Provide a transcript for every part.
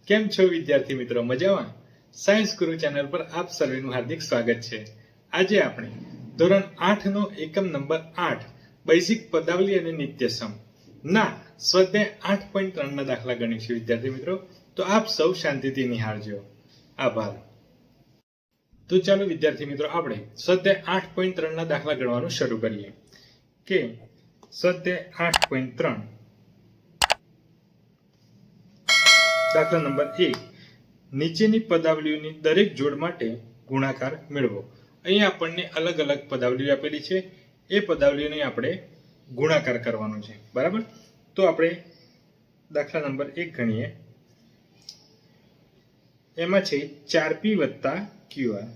કેમ છો વિદ્યાર્થી મિત્રો? મજામાં? સાયન્સ ગુરુ ચેનલ પર આપ સર્વેનું હાર્દિક સ્વાગત છે. આજે આપણે ધોરણ 8 નો એકમ નંબર 8 બેઝિક પદાવલી અને નિત્યસમ ના સ્વાધ્યાય 8.3 ના દાખલા ગણીશું વિદ્યાર્થી મિત્રો. તો આપ સૌ શાંતિથી નિહાળજો. આભાર. તો ચાલો વિદ્યાર્થી મિત્રો આપણે સ્વાધ્યાય 8.3 ના દાખલા ગણવાનું શરૂ કરીએ. કે સ્વાધ્યાય 8.3 દાખલા નંબર 1 નીચેની પદાવલીઓની દરેક જોડ માટે ગુણાકાર મેળવો. અહીં આપણને અલગ અલગ પદાવલીઓ આપેલી છે. એ પદાવલીઓને આપણે ગુણાકાર કરવાનો છે. બરાબર? તો આપણે દાખલા નંબર 1 ગણીએ. એમાં છે 4p + qr,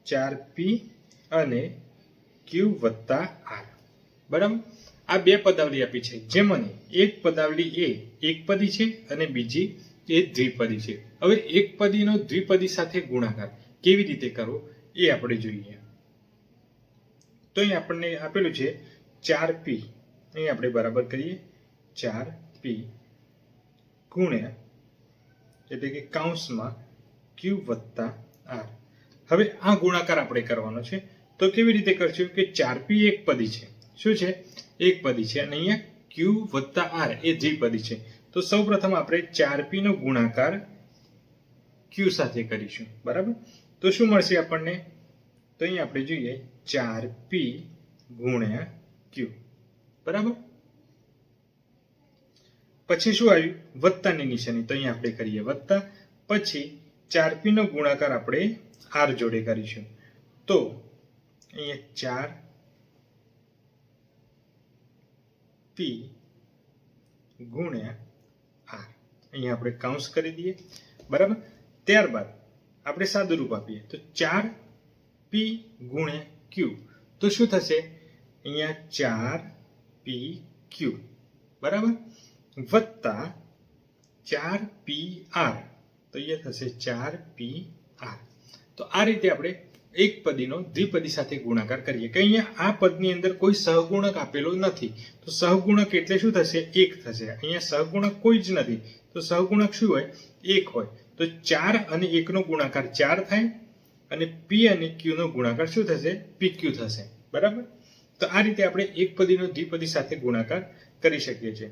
4p અને q + r. બરાબર? આ બે પદાવલી આપી છે, જેમાંની એક પદાવલી એ એકપદી છે અને બીજી એ દ્વિપદી છે. હવે એકપદીનો દ્વિપદી સાથે ગુણાકાર કેવી રીતે કરવો એ આપણે જોઈએ. તો અહીં આપણને આપેલું છે 4p, અહીં આપણે બરાબર કરીએ. 4p ગુણ્યા એટલે કે કૌંસમાં q + r. હવે આ ગુણાકાર આપણે કરવાનો છે. તો કેવી રીતે કરશું કે 4p એકપદી છે. શું છે? એકપદી છે. અને અહીંયા q + r એ દ્વિપદી છે. તો સૌપ્રથમ આપણે 4p નો ગુણાકાર q સાથે કરીશું. બરાબર? તો શું મળશે આપણને? તો અહીં આપણે જોઈએ 4p ગુણ્યા q. બરાબર? પછી શું આવ્યું? વત્તાની નિશાની. તો અહીં આપણે કરીએ વત્તા. પછી 4p નો ગુણાકાર આપણે r જોડે કરીશું. તો અહીંયા 4p ગુણ્યા r, અહીંયા આપણે કૌંસ કરી દઈએ. બરાબર? ત્યારબાદ આપણે સાદું રૂપ આપીએ. તો 4p ગુણ્યા q. તો શું થશે? અહીંયા 4pq. બરાબર? વત્તા 4pr. તો અહીંયા થશે 4pr. તો આ રીતે આપણે એક પદીનો દ્વિપદી સાથે ગુણાકાર કરીએ. કે અહીંયા આ પદની અંદર કોઈ સહગુણક આપેલો નથી. તો સહગુણક એટલે શું થશે? 1 થશે. અહીંયા સહગુણક કોઈ જ નથી. તો સહગુણક શું હોય? 1 હોય. તો 4 અને 1 નો ગુણાકાર 4 થાય અને p અને q નો ગુણાકાર શું થશે? pq થશે. બરાબર? તો આ રીતે આપણે એક પદીનો દ્વિપદી સાથે ગુણાકાર કરી શકીએ છીએ.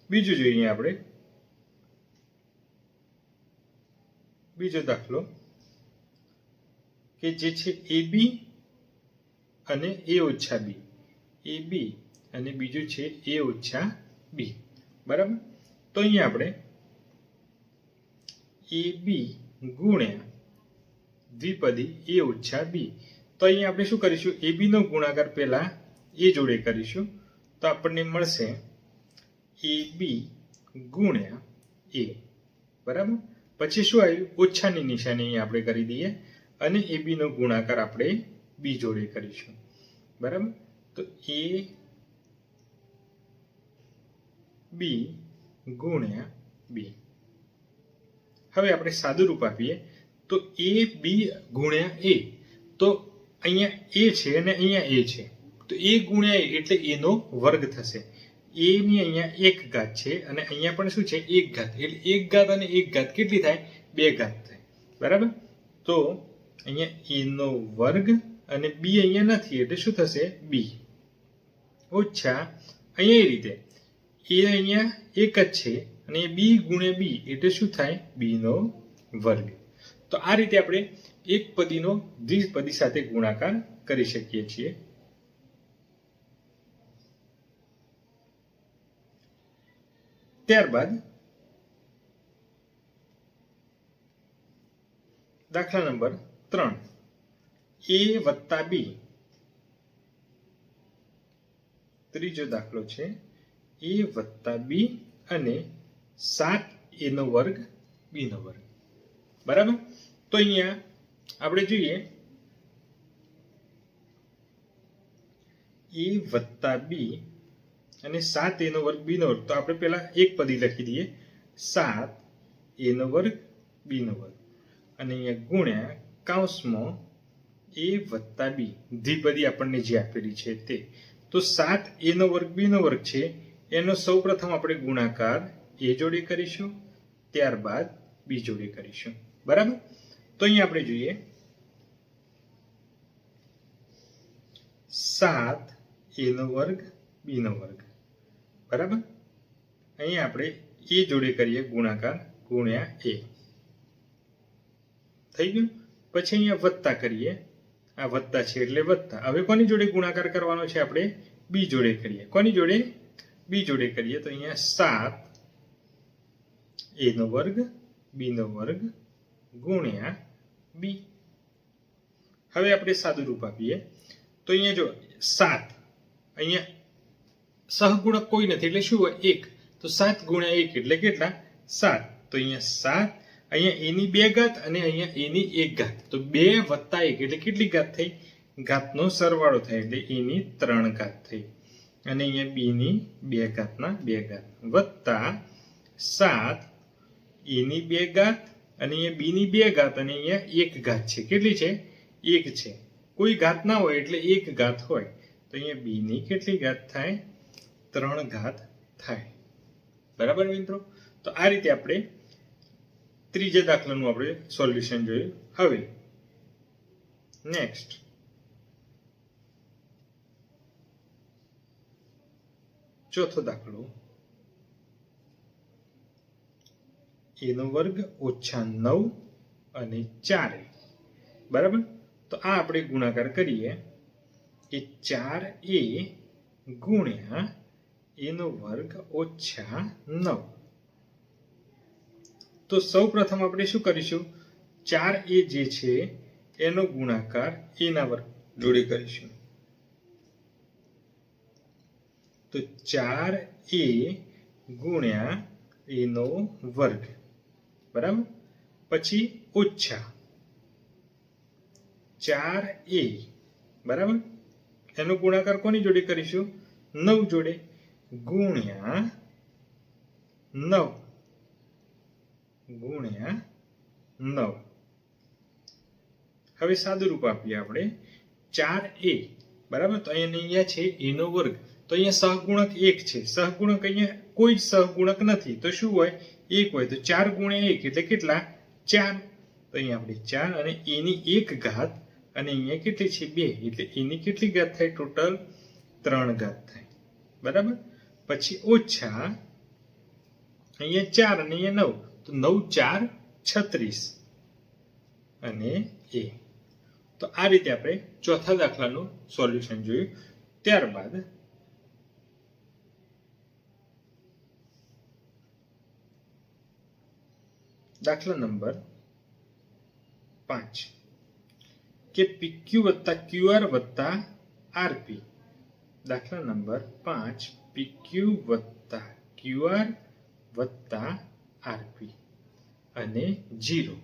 બીજું જોઈએ આપણે. બીજો દાખલો કે જે છે ab અને a ઓછા b. ab અને બીજું છે a ઓછા b. બરાબર? તો અહીંયા આપણે ab ગુણ્યા દ્વિપદી a ઓછા b. તો અહીંયા આપણે શું કરીશું? ab નો ગુણાકાર પહેલા a જોડે કરીશું. તો આપણને મળશે ab ગુણ્યા a. બરાબર? પછી શું આવ્યું? ઓછાની નિશાની અહીંયા આપણે કરી દઈએ અને ab નો ગુણાકાર આપણે b જોડે કરીશું. બરાબર? તો ab ગુણ્યા b. હવે આપણે સાદું રૂપ આપીએ. તો ab ગુણ્યા a. તો અહીંયા a છે અને અહીંયા a છે. તો a ગુણ્યા a એટલે a નો વર્ગ થશે. a ની અહીંયા 1 ઘાત છે અને અહીંયા પણ શું છે? 1 ઘાત. એટલે 1 ઘાત અને 1 ઘાત કેટલી થાય? 2 ઘાત થાય. બરાબર? તો અહીંયા a નો વર્ગ અને b અહીંયા નથી એટલે શું થશે? b ઓછા અહીંયા એ રીતે a અહીંયા 1 જ છે અને b ગુણ્યા b એટલે શું થાય? b નો વર્ગ. તો આ રીતે આપણે એક પદીનો દ્વિપદી સાથે ગુણાકાર કરી શકીએ છીએ. ત્યારબાદ દાખલા નંબર 3 a + b. ત્રીજો દાખલો છે a + b અને 7a² b². બરાબર? તો અહીંયા આપણે જોઈએ a + b અને 7a² b². તો આપણે પહેલા એક પદી લખી દઈએ 7a² b² અને અહીંયા ગુણ્યા કૌંસમાં a + b દ્વિપદી આપણને જે આપેલી છે તે. તો 7a² b² છે એનો સૌપ્રથમ આપણે ગુણાકાર a જોડે કરીશું ત્યારબાદ બી જોડે કરીશું. બરાબર. તો અહીંયા આપણે જોઈએ 7a² b². બરાબર. અહીંયા આપણે એ જોડે કરીએ ગુણાકાર ગુણ્યા a. થઈ ગયું. પછી અહીંયા વત્તા કરીએ. આ વત્તા છે એટલે વત્તા. હવે કોની જોડે ગુણાકાર કરવાનો છે? આપણે બી જોડે કરીએ. કોની જોડે? બી જોડે કરીએ. તો અહીંયા 7a² b² ગુણ્યા બી. હવે આપણે સાદું રૂપ આપીએ તો અહીંયા જો 7, અહીંયા સહગુણક કોઈ નથી એટલે શું હોય? 1. તો 7 ગુણ્યા 1 એટલે કેટલા? 7. તો અહીંયા 7, અહીંયા એની 2 ઘાત અને અહીંયા એની 1 ઘાત. તો 2 વત્તા 1 એટલે કેટલી ઘાત થઈ? ઘાતનો સરવાળો થાય એટલે એની 3 ઘાત થઈ. અને અહીંયા બી ની 2 ઘાતના 2 ઘાત વત્તા 7 એની 2 ઘાત અને અહીંયા બી ની 2 ઘાત અને અહીંયા 1 ઘાત છે. કેટલી છે? 1 છે. કોઈ ઘાત ના હોય એટલે 1 ઘાત હોય. તો અહીંયા બી ની કેટલી ઘાત થાય? 3 ઘાત થાય. બરાબર મિત્રો. તો આ રીતે આપણે ત્રીજા દાખલાનું આપણે સોલ્યુશન જોયું. હવે નેક્સ્ટ ચોથો દાખલો a² ઓછા 9 અને 4. બરાબર. તો આ આપણે ગુણાકાર કરીએ કે 4a ગુણ્યા a² ઓછા 9. તો સૌ પ્રથમ આપણે શું કરીશું? 4a જે છે એનો ગુણાકાર a² જોડે કરીશું. તો 4a ગુણ્યા a². બરાબર. પછી ઓછા 4a. બરાબર. એનો ગુણાકાર કોની જોડે કરીશું? 9 જોડે ગુણ્યા 9 ગુણ્યા 9. હવે સાદું રૂપ આપીએ આપણે 4a. બરાબર. તો અહીંયા છે a². તો અહીંયા સહગુણક 1 છે. સહગુણક અહીંયા કોઈ સહગુણક નથી તો શું હોય? 1 હોય. તો 4 ગુણ્યા 1 એટલે કેટલા? 4. તો અહીંયા આપણે 4 અને એની 1 ઘાત અને અહીંયા કેટલી છે? 2. એટલે એની કેટલી ઘાત થાય? ટોટલ 3 ઘાત થાય. બરાબર. પછી ઓછા અહીંયા 4 અને અહીંયા 9. તો 9 4 36 અને a. તો આ રીતે આપણે ચોથા દાખલાનું સોલ્યુશન જોયું. ત્યારબાદ દાખલા નંબર 5 કે PQ વત્તા QR વત્તા RP. દાખલા નંબર 5 PQ વત્તા QR વત્તા RP અને 0.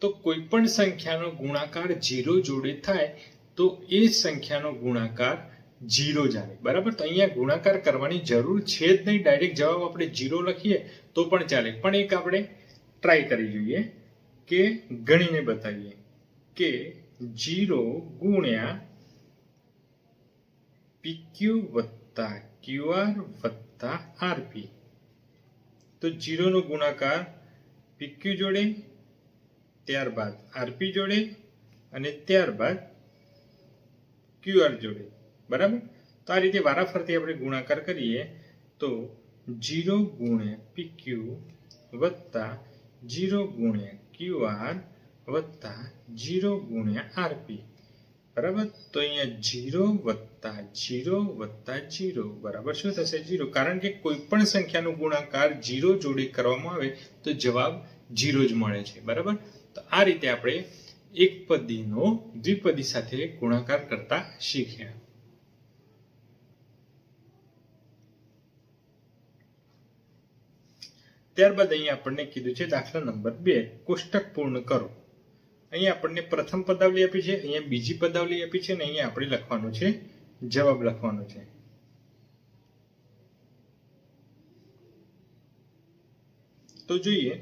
તો કોઈ પણ સંખ્યાનો ગુણાકાર 0 જોડે થાય તો એ સંખ્યાનો ગુણાકાર 0 જ આવે. બરાબર. તો અહીંયા ગુણાકાર કરવાની જરૂર છે જ નહીં. ડાયરેક્ટ જવાબ આપણે 0 લખીએ તો પણ ચાલે. પણ એક આપણે ટ્રાય કરી જોઈએ કે ગણીને બતાવીએ કે 0 ગુણ્યા PQ વત્તા QR વત્તા RP. તો 0 નો ગુણાકાર PQ જોડે, ત્યારબાદ RP જોડે અને ત્યારબાદ QR જોડે. બરાબર. તો આ રીતે વારાફરતી આપણે ગુણાકાર કરીએ તો 0 ગુણ્યા PQ વત્તા 0 ગુણ્યા QR વત્તા 0 ગુણ્યા RP. બરાબર. તો અહીંયા 0 વત્તા 0 વત્તા 0 બરાબર શું થશે? 0. કારણ કે કોઈ પણ સંખ્યાનો ગુણાકાર 0 જોડે કરવામાં આવે તો જવાબ 0 જ મળે છે. બરાબર. તો આ રીતે આપણે એક પદીનો દ્વિપદી સાથે ગુણાકાર કરતા શીખ્યા. ત્યારબાદ અહીંયા આપણને કીધું છે દાખલા નંબર 2 કોષ્ટક પૂર્ણ કરો. અહીંયા આપણને પ્રથમ પદાવલી આપી છે, અહીંયા બીજી પદાવલી આપી છે અને અહીંયા આપણે લખવાનું છે, જવાબ લખવાનો છે. તો જોઈએ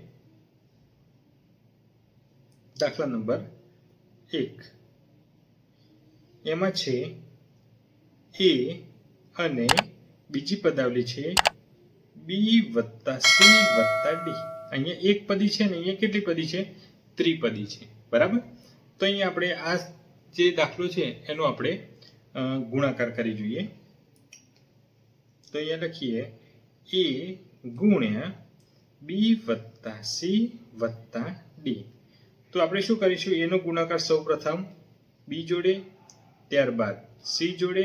દાખલા નંબર 1. એમાં છે a અને બીજી પદાવલી છે b વત્તા c વત્તા d. અહીંયા એક પદી છે ને અહીંયા કેટલી પદી છે? ત્રિપદી છે. બરાબર. તો અહીંયા આપણે આ જે દાખલો છે એનો આપણે ગુણાકાર કરી જોઈએ. તો અહીંયા લખીએ a ગુણ્યા b વત્તા c વત્તા d. તો આપણે શું કરીશું? એનો ગુણાકાર સૌ પ્રથમ b જોડે, ત્યારબાદ c જોડે,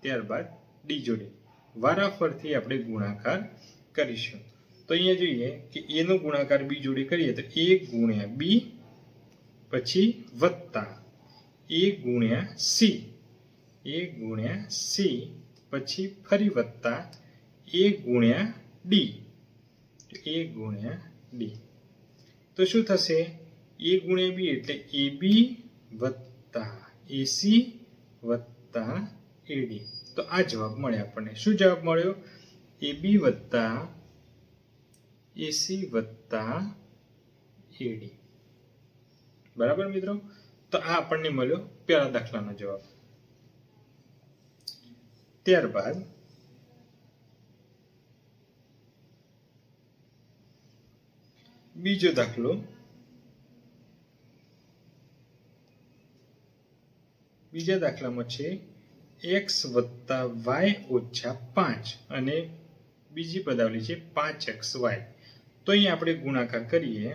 ત્યારબાદ d જોડે વારાફરથી આપણે ગુણાકાર કરીશું. તો અહીંયા જોઈએ કે એનો ગુણાકાર b જોડે કરીએ તો a ગુણ્યા b, પછી વત્તા a ગુણ્યા c, a ગુણ્યા c, પછી ફરી વત્તા a ગુણ્યા d, a ગુણ્યા d. તો શું થશે? a ગુણ્યા b એટલે ab વત્તા ac વત્તા ad. તો આ જવાબ મળે આપણને. શું જવાબ મળ્યો? ab વત્તા ac વત્તા ad. બરાબર મિત્રો. તો આ આપણને મળ્યો પહેલા દાખલાનો જવાબ. ત્યારબાદ બીજો દાખલો. બીજા દાખલામાં છે x વત્તા y ઓછા 5 અને બીજી પદાવલી છે 5xy. તો અહીં આપણે ગુણાકાર કરીએ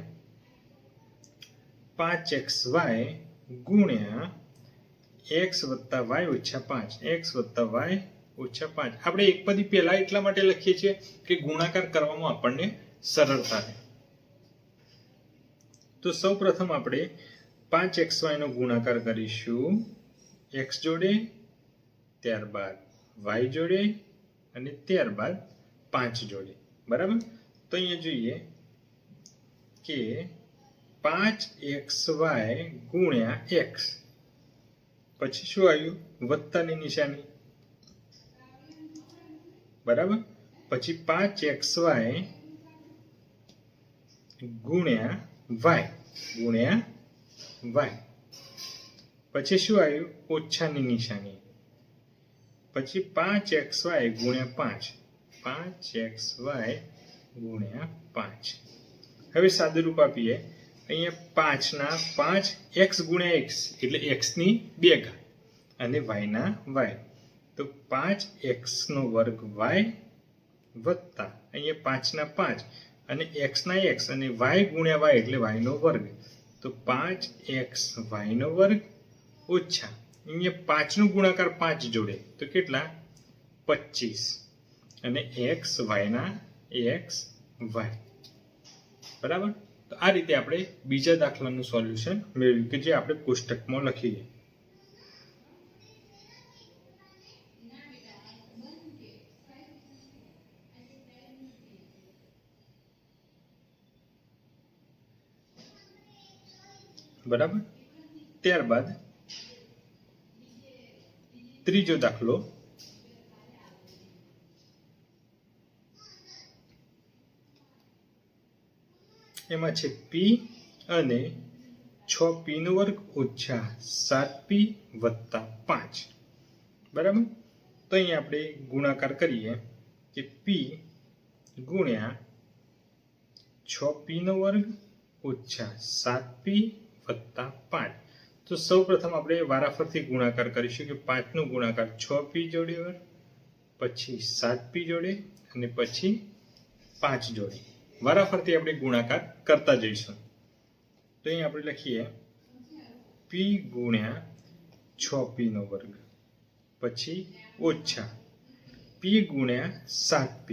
5xy ગુણ્યા x વત્તા y ઓછા 5, x વત્તા y ઓછા 5. આપણે એક પદી પહેલા એટલા માટે લખીએ છીએ કે ગુણાકાર કરવામાં આપણને સરળતા રહે. તો સૌ પ્રથમ આપણે 5xy નો ગુણાકાર કરીશું x જોડે, ત્યારબાદ y જોડે અને ત્યારબાદ 5 જોડે. બરાબર. તો અહીંયા જોઈએ કે 5xy ગુણ્યા x, પછી શું આવ્યું? વત્તાની નિશાની. બરાબર. પછી 5xy ગુણ્યા y, પછી શું આવ્યું? ઓછાની નિશાની. પછી 5xy ગુણ્યા 5, 5xy ગુણ્યા 5. હવે સાદુરૂપ આપીએ. અહીંયા 5 ના 5 x ગુણ્યા x એટલે x ની 2 ઘાત અને y ના y. તો 5x નો વર્ગ y વત્તા અહીંયા 5 ના 5 અને x ના x અને y ગુણ્યા y એટલે y નો વર્ગ. તો 5x y નો વર્ગ ઓછા અહીંયા 5 નો ગુણાકાર 5 જોડે તો કેટલા? 25 અને x y ના x y. બરાબર. તો આ રીતે આપણે બીજા દાખલાનું સોલ્યુશન મેળવ્યું કે જે આપણે કોષ્ટકમાં લખીએ. બરાબર. ત્યારબાદ ત્રીજો દાખલો. એમાં છે p અને 6p નો વર્ગ ઓછા 7p વત્તા 5. બરાબર. તો અહીંયા આપણે ગુણાકાર કરીએ કે p ગુણ્યા 6p નો વર્ગ ઓછા 7p વત્તા 5. તો સૌ પ્રથમ આપણે વારાફરથી ગુણાકાર કરીશું કે 5 નો ગુણાકાર 6p જોડે, પછી 7p જોડે અને પછી 5 જોડે વારાફરતી આપણે ગુણાકાર કરતા જઈશું. તો અહીં આપણે લખીએ p ગુણ્યા 6p નો વર્ગ, પછી ઓછા p ગુણ્યા 7p,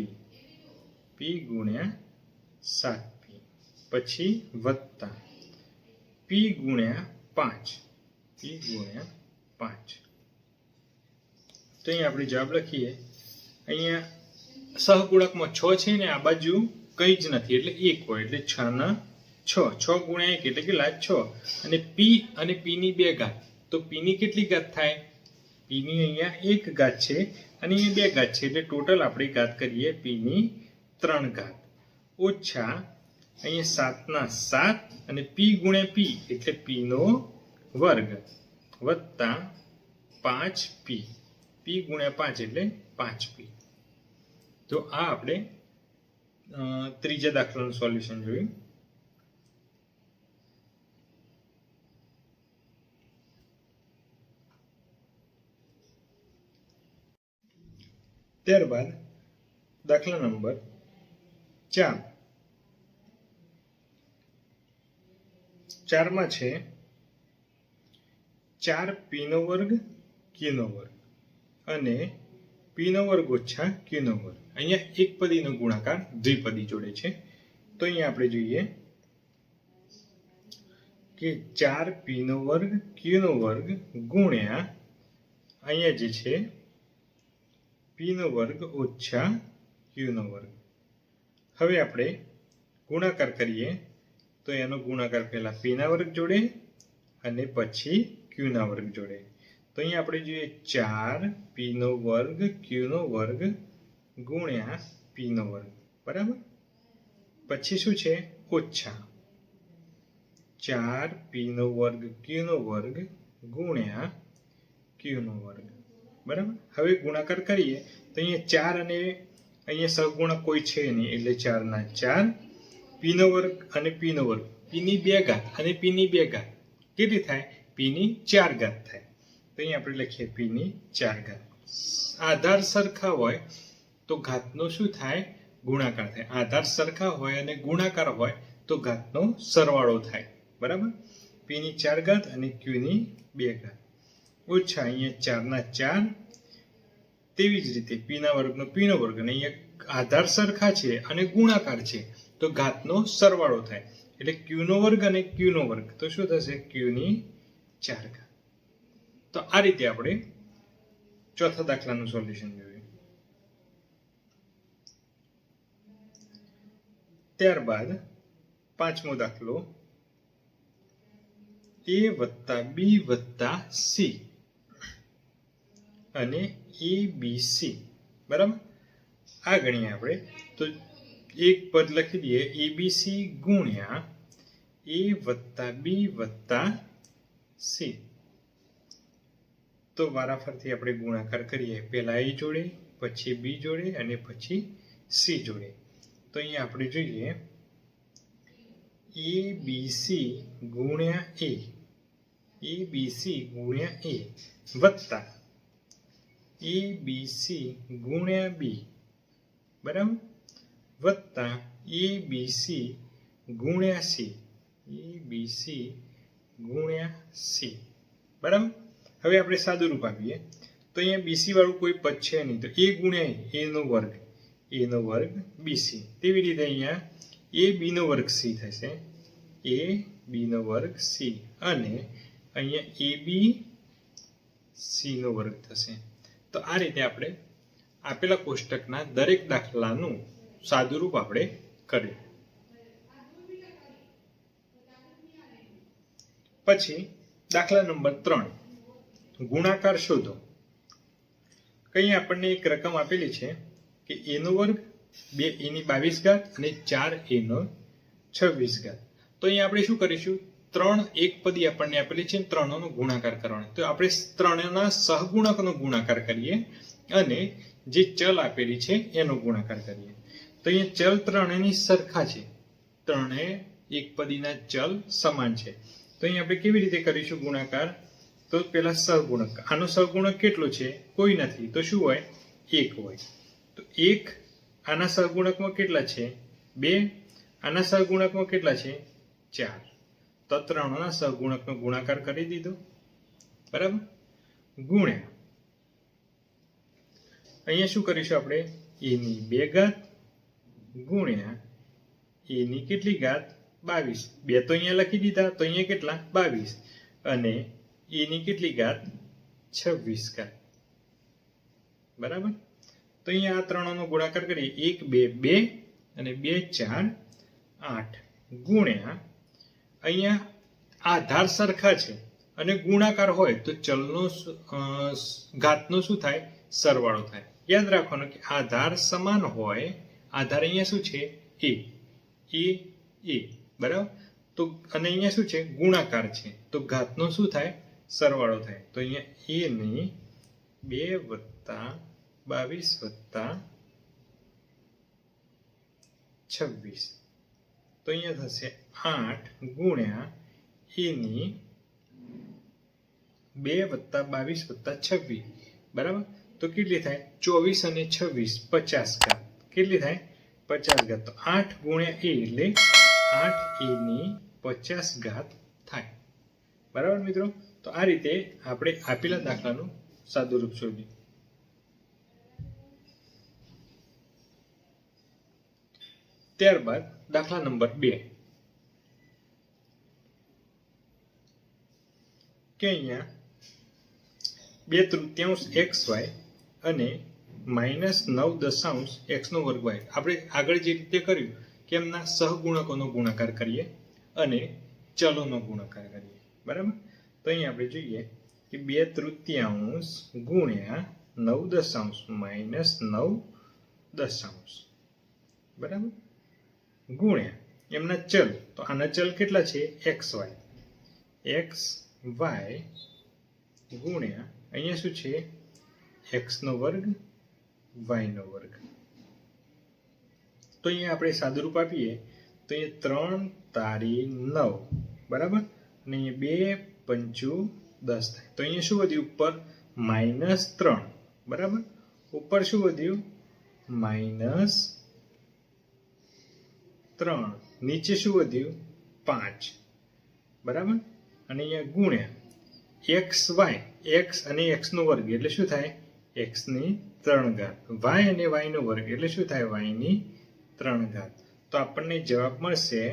p ગુણ્યા 7p, પછી વત્તા p ગુણ્યા 5, p ગુણ્યા 5. તો અહીં આપણે જવાબ લખીએ. અહીંયા સહગુણકમાં 6 છે ને આ બાજુ કંઈ જ નથી એટલે 1 હોય એટલે 6 ના 6, 6 ગુણ્યા 1 એટલે કેટલા? 6. અને p ની 2 ઘાત. તો p ની કેટલી ઘાત થાય? p ની અહીંયા 1 ઘાત છે અને અહીંયા 2 ઘાત છે એટલે ટોટલ આપણે ઘાત કરીએ p ની 3 ઘાત ઓછા અહીંયા 7 ના 7 અને p ગુણ્યા p એટલે p નો વર્ગ વત્તા 5p, p ગુણ્યા 5 એટલે 5p. તો આ આપણે ત્રીજા દાખલાનું સોલ્યુશન જોયું. ત્યારબાદ દાખલા નંબર 4. 4 માં છે 4p નો વર્ગ q નો વર્ગ અને p નો વર્ગ ઓછા q નો વર્ગ. અહીંયા એક પદીનો ગુણાકાર દ્વિપદી જોડે છે. તો અહીંયા આપણે જોઈએ કે 4p નો વર્ગ q નો વર્ગ ગુણ્યા અહીંયા જે છે p નો વર્ગ ઓછા q નો વર્ગ. હવે આપણે ગુણાકાર કરીએ તો એનો ગુણાકાર પહેલા p ના વર્ગ જોડે અને પછી q ના વર્ગ જોડે. તો અહીંયા આપણે જોઈએ 4p નો વર્ગ q નો વર્ગ ગુણ્યા p નો વર્ગ, બરાબર. પછી શું છે? ઓછા 4p નો વર્ગ q નો વર્ગ ગુણ્યા q નો વર્ગ, બરાબર. હવે ગુણાકાર કરીએ તો અહીંયા 4 અને અહીંયા સહગુણક કોઈ છે નહીં એટલે 4 ના 4, p નો વર્ગ અને p નો વર્ગ, p ની 2 ઘાત અને p ની 2 ઘાત કેટલી થાય? p ની 4 ઘાત થાય. તો અહીંયા આપણે લખીએ p ની 4 ઘાત. આધાર સરખા હોય તો ઘાતનો શું થાય? ગુણાકાર થાય. આધાર સરખા હોય અને ગુણાકાર હોય તો ઘાતનો સરવાળો થાય, બરાબર. p ની 4 ઘાત અને q ની 2 ઘાત ઓછા અહીંયા 4 ના 4. તેવી જ રીતે p ના વર્ગનો p નો વર્ગ અને અહીંયા આધાર સરખા છે અને ગુણાકાર છે તો ઘાતનો સરવાળો થાય એટલે q નો વર્ગ અને q નો વર્ગ તો શું થશે? q ની 4 ઘાત. તો આ રીતે આપણે ચોથા દાખલાનું સોલ્યુશન જોયું. ત્યારબાદ પાંચમો દાખલો a + b + c અને abc, બરાબર. આ ગણીએ આપણે તો એક પદ લખી દઈએ abc ગુણ્યા a + b + c. તો વારાફરતી આપણે ગુણાકાર કરીએ, પહેલા a જોડે પછી b જોડે અને પછી c જોડે. તો અહીંયા આપણે જોઈએ abc ગુણ્યા a, abc ગુણ્યા a વત્તા abc ગુણ્યા b, બરાબર, વત્તા abc ગુણ્યા c, abc ગુણ્યા c, બરાબર. હવે આપણે સાદું રૂપ આપીએ તો અહીંયા bc વાળું કોઈ પદ છે નહીં તો a ગુણ્યા a નો વર્ગ, a નો વર્ગ bc. તેવી રીતે અહીંયા ab નો વર્ગ c થશે, ab નો વર્ગ c અને અહીંયા ab c નો વર્ગ થશે. તો આ રીતે આપણે આપેલા કોષ્ટકના દરેક દાખલાનું સાદું રૂપ આપણે કર્યું. પછી દાખલા નંબર 3, ગુણાકાર શોધો. કઈ આપણને એક રકમ આપેલી છે કે a નો વર્ગ 2a ની 22 ઘાત અને 4a નો 26 ઘાત. તો અહીંયા આપણે શું કરીશું? 3 એકપદી આપણને આપેલી છે, 3 નો ગુણાકાર કરવાનો. તો આપણે 3 ના સહગુણકનો ગુણાકાર કરીએ અને જે ચલ આપેલી છે એનો ગુણાકાર કરીએ. તો અહીંયા ચલ 3 ની સરખા છે, 3 એકપદીના ચલ સમાન છે. તો અહીંયા આપણે કેવી રીતે કરીશું ગુણાકાર? તો પેલા સહગુણક, આનો સહગુણક કેટલો છે? કોઈ નથી, તો શું હોય? 1 હોય. તો 1 આના સહગુણકમાં કેટલા છે? 2. આના સહગુણકમાં કેટલા છે? 4. તો 3 ના સહગુણકનો ગુણાકાર કરી દીધો, બરાબર. ગુણ્યા અહીંયા શું કરીશું આપણે? a ની 2 ઘાત ગુણ્યા a ની કેટલી ઘાત? 22. 2 તો અહીંયા લખી દીધા, તો અહીંયા કેટલા? 22 અને a ની કેટલી ઘાત? 26 ઘાત, બરાબર. તો અહીંયા આ 3 નો ગુણાકાર કરીએ, 1 2 2 અને 2 4 8 ગુણ્યા અહીંયા આધાર સરખા છે અને ગુણાકાર હોય તો ચલનો ઘાતનો શું થાય? સરવાળો થાય. યાદ રાખવાનું કે આધાર સમાન હોય, આધાર અહીંયા શું છે? a, બરાબર. તો અને અહીંયા શું છે? ગુણાકાર છે તો ઘાતનો શું થાય? સરવાળો થાય. તો અહીંયા a ની 2 + 22 + 26. તો અહીંયા થશે 8 ગુણ્યા એની 2 વત્તા 22 વત્તા 26. બરાબર? તો કેટલી થાય? 24 અને 26 50 ઘાત. કેટલી થાય? 50 ઘાત. તો 8 ગુણ્યા એ એટલે 8 એની 50 ઘાત થાય. બરાબર મિત્રો? તો આ રીતે આપણે આપેલા દાખલાનું સાદું રૂપ શોધ્યું. ત્યારબાદ દાખલા નંબર 2 કે અહીંયા 2/3 xy અને -9 x નો વર્ગ y. આપણે આગળ જે રીતે કર્યું કે એમના સહગુણકોનો ગુણાકાર કરીએ અને ચલોનો ગુણાકાર કરીએ. બરાબર? તો અહીં આપણે જોઈએ કે 2/3 ગુણ્યા 9 -9 બરાબર ગુણ્યા એમના ચલ. તો આના ચલ કેટલા છે? xy. ગુણ્યા અહીંયા શું છે? x નો વર્ગ y નો વર્ગ. તો અહીંયા આપણે સાદુરૂપ આપીએ તો અહીંયા 3 તારી 9. બરાબર? અને અહીંયા 2 પંચું 10 થાય. તો અહીંયા શું વધ્યું? ઉપર -3. બરાબર? ઉપર શું વધ્યું? -3. નીચે શું વધ્યું? 5. બરાબર? અને અહીંયા ગુણ્યા xy. x અને x નો વર્ગ એટલે શું થાય? x ની 3 ઘાત. y અને y નો વર્ગ એટલે શું થાય? y ની 3 ઘાત. તો આપણને જવાબ મળશે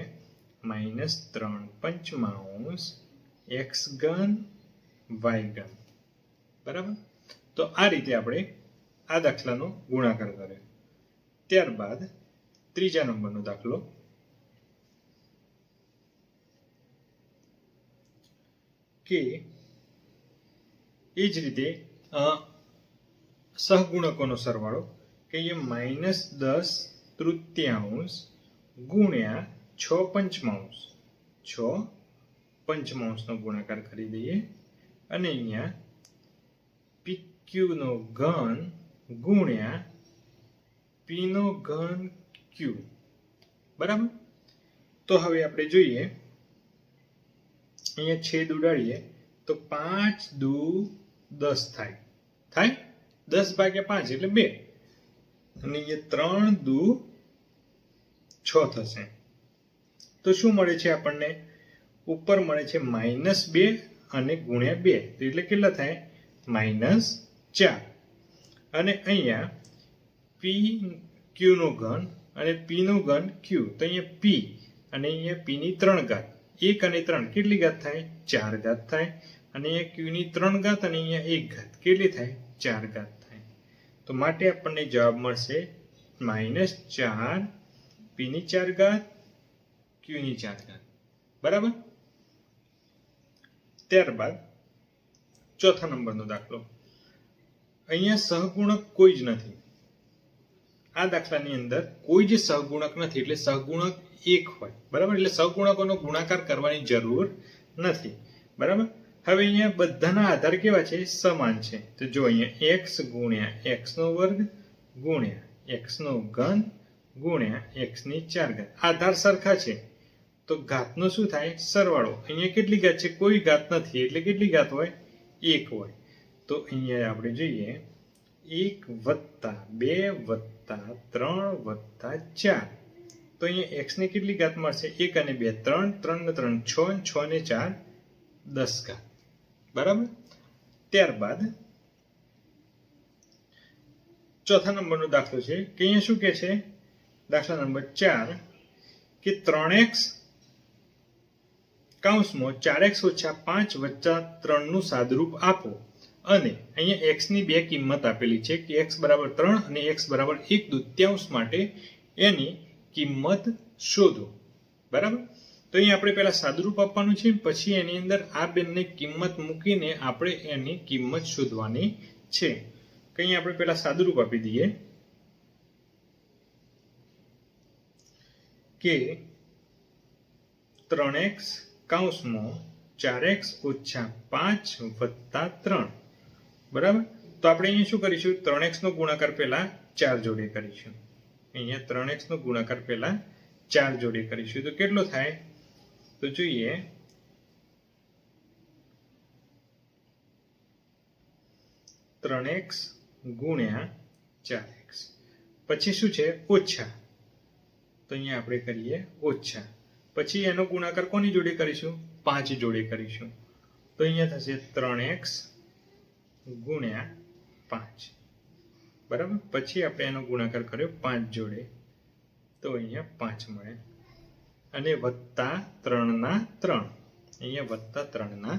-3/5 x ઘન y ઘન. બરાબર? તો આ રીતે આપણે આ દાખલાનો ગુણાકાર કર્યો. ત્યારબાદ ત્રીજા નંબરનો દાખલો કે એ જ રીતે સહગુણકોનો સરવાળો કે એ -10/3 ગુણ્યા 6/5 નો ગુણાકાર કરી દઈએ અને અહીંયા PQ નો ઘન ગુણ્યા P નો ઘન Q. બરાબર? તો હવે આપણે જોઈએ અહીંયા છેદ ઉડાડીએ તો 5 દુ 10 થાય. 10/5 એટલે 2. અને અહીંયા 3 દુ 6 થશે. તો શું મળે છે આપણને? ઉપર મળે છે -2 અને ગુણ્યા 2. તો એટલે કેટલા થાય? -4. અને અહીંયા PQ નો ઘન અને P નો ઘન Q. તો અહીંયા P અને અહીંયા P ની 3 ઘાત. 1 અને 3 કેટલી ઘાત થાય? 4 ઘાત થાય. અને અહીંયા Q ની 3 ઘાત અને અહીંયા 1 ઘાત કેટલી થાય? 4 ઘાત થાય. તો માટે આપણને જવાબ મળશે -4 P ની 4 ઘાત Q ની 4 ઘાત. બરાબર? ત્યારબાદ ચોથા નંબરનો દાખલો. અહીંયા સહગુણક કોઈ જ નથી. આ દાખલાની અંદર કોઈ જ સહગુણક નથી. એટલે સહગુણક 1 હોય. બરાબર? એટલે સહગુણકોનો ગુણાકાર કરવાની જરૂર નથી. બરાબર? હવે અહીંયા બધાના આધાર કેવા છે? સમાન છે. તો જો અહીંયા x ગુણ્યા x નો વર્ગ ગુણ્યા x નો ઘન ગુણ્યા x ની 4 ઘાત. આધાર સરખા છે તો ઘાતનો શું થાય? સરવાળો. અહીંયા કેટલી ઘાત છે? કોઈ ઘાત નથી. એટલે કેટલી ઘાત હોય? 1 હોય. તો અહીંયા આપણે જોઈએ 1 વત્તા 2 વત્તા 3 વત્તા 4. તો અહીંયા x ની કેટલી ઘાત મળશે? 1 અને 2 3 3 ને 3 6 6 ને 4 10 ઘાત. બરાબર? ત્યારબાદ ચોથા નંબરનો દાખલો છે કે અહીંયા શું કહે છે? દાખલા નંબર 4 કે 3x કૌંસમાં 4x - 5 વત્તા 3 નું સાદુરૂપ આપો અને અહીંયા x ની બે કિંમત આપેલી છે કે x બરાબર 3 અને x બરાબર 1/2 માટે એની કિંમત શોધો. બરાબર? તો અહીં આપણે પહેલા સાદુરૂપ આપવાનું છે, પછી એની અંદર આ બેની કિંમત મૂકીને આપણે એની કિંમત શોધવાની છે. કે અહીં આપણે પહેલા સાદુરૂપ આપી દઈએ કે 3x કૌંસમાં 4x - 5 વત્તા 3. બરાબર? તો આપણે અહીંયા શું કરીશું? 3x નો ગુણાકાર પહેલા 4 જોડે કરીશું. અહીંયા 3x નો ગુણાકાર પહેલા 4 જોડે કરીશું તો કેટલો થાય તો જોઈએ 3x ગુણ્યા 4x પછી શું છે ઓછા તો અહીંયા આપણે કરીએ ઓછા પછી એનો ગુણાકાર કોની જોડે કરીશું 5 જોડે કરીશું તો અહીંયા થશે 3x ગુણ્યા 5 બરાબર પછી આપણે એનો ગુણાકાર કર્યો 5 જોડે તો અહીંયા 5 મળે અને વત્તા 3 ના 3 અહીંયા વત્તા 3 ના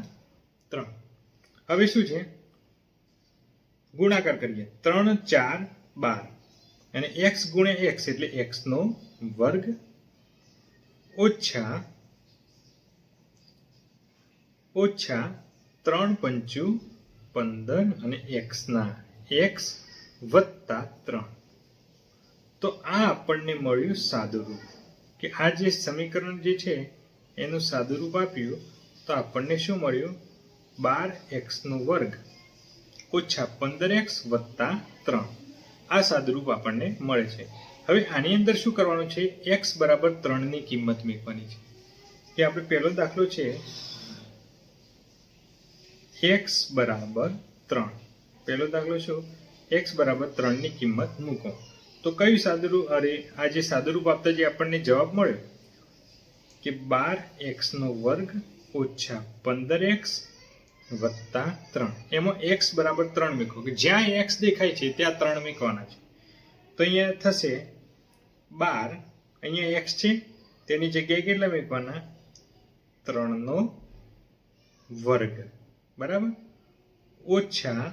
3 હવે શું છે ગુણાકાર કરીએ 3 4 12 અને x ગુણ્યા x એટલે x નો વર્ગ ઓછા 3 પંચુ 15 અને x ના x વત્તા 3 તો આ આપણને મળ્યું સાદુરૂપ કે આ જે સમીકરણ જે છે એનું સાદુરૂપ આપ્યું તો આપણને શું મળ્યું 12x નો વર્ગ ઓછા 15x વત્તા 3 આ સાદુરૂપ આપણને મળે છે હવે આની અંદર શું કરવાનું છે x બરાબર 3 ની કિંમત મૂકવાની છે કે આપણે પહેલો દાખલો છે x બરાબર 3 પહેલો દાખલો શું x બરાબર 3 ની કિંમત મૂકો તો કયું સાદુરૂપ આ જે સાદુરૂપ આપતા જે આપણને જવાબ મળ્યો કે 12x નો વર્ગ ઓછા 15x વત્તા 3 એમાં x બરાબર 3 મૂકો કે જ્યાં x દેખાય છે ત્યાં 3 મૂકવાના છે તો અહીંયા થશે 12 અહીંયા x છે તેની જગ્યાએ કેટલા મૂકવાના 3 નો વર્ગ બરાબર ઓછા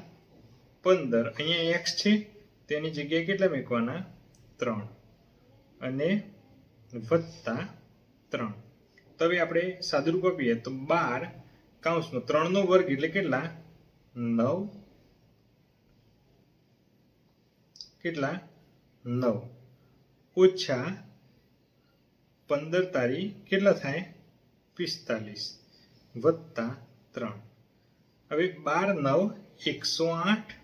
15 અહીંયા x છે તેની જગ્યાએ કેટલા મૂકવાના 3 અને વત્તા 3 તો હવે આપણે સાદુરૂપ આપીએ તો 12 કૌંસનો 3 નો વર્ગ એટલે કેટલા 9 ઓછા 15 તારી કેટલા થાય 45 વત્તા 3 હવે 12 9 108